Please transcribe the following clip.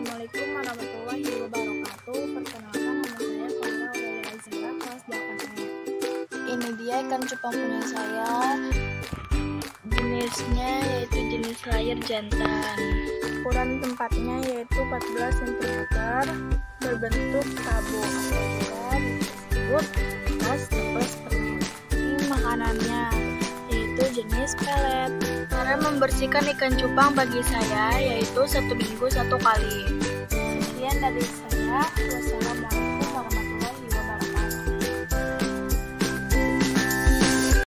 Assalamualaikum warahmatullahi wabarakatuh. Perkenalkan, nama saya Farah Aurelia Azhara, kelas 8E. Ini dia ikan cupang punya saya. Jenisnya yaitu jenis layar jantan. Ukuran tempatnya yaitu 14 cm, berbentuk tabu atau disebut tas tepes permen. Ini makanannya yaitu jenis pelet. Cara membersihkan ikan cupang bagi saya yaitu 1 minggu 1 kali. Sekian dari saya. Wassalamualaikum.